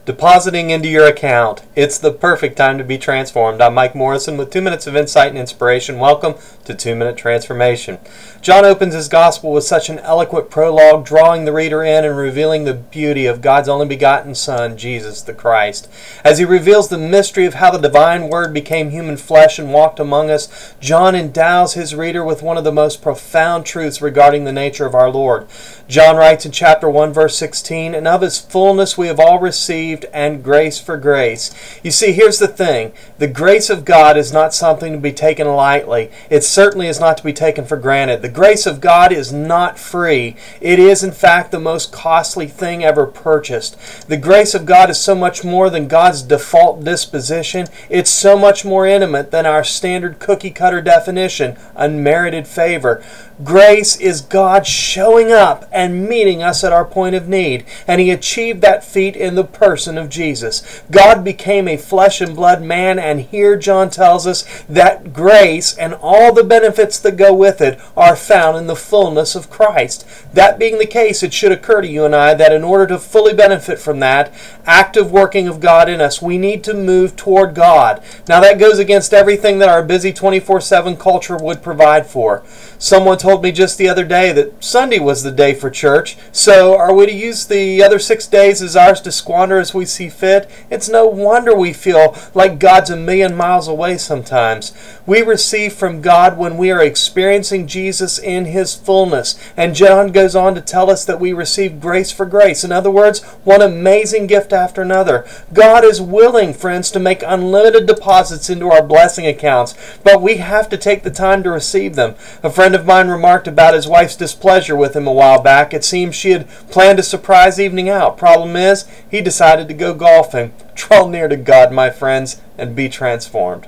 Depositing into your account. It's the perfect time to be transformed. I'm Mike Morrison with 2 minutes of insight and inspiration. Welcome to 2 Minute Transformation. John opens his gospel with such an eloquent prologue, drawing the reader in and revealing the beauty of God's only begotten Son, Jesus the Christ. As he reveals the mystery of how the divine Word became human flesh and walked among us, John endows his reader with one of the most profound truths regarding the nature of our Lord. John writes in chapter 1, verse 16, "And of his fullness we have all received, and grace for grace." You see, here's the thing. The grace of God is not something to be taken lightly. It certainly is not to be taken for granted. The grace of God is not free. It is, in fact, the most costly thing ever purchased. The grace of God is so much more than God's default disposition. It's so much more intimate than our standard cookie-cutter definition, unmerited favor. Grace is God showing up and meeting us at our point of need, and He achieved that feat in the person of Jesus. God became a flesh and blood man, and here John tells us that grace and all the benefits that go with it are found in the fullness of Christ. That being the case, it should occur to you and I that in order to fully benefit from that active working of God in us, we need to move toward God. Now that goes against everything that our busy 24/7 culture would provide for. Someone told me just the other day that Sunday was the day for church, so are we to use the other 6 days as ours to squander as we see fit? It's no wonder we feel like God's a million miles away sometimes. We receive from God when we are experiencing Jesus in His fullness, and John goes on to tell us that we receive grace for grace. In other words, one amazing gift after another. God is willing, friends, to make unlimited deposits into our blessing accounts, but we have to take the time to receive them. A friend of mine remarked about his wife's displeasure with him a while back. It seems she had planned a surprise evening out. Problem is, he decided to go golfing. Draw near to God, my friends, and be transformed.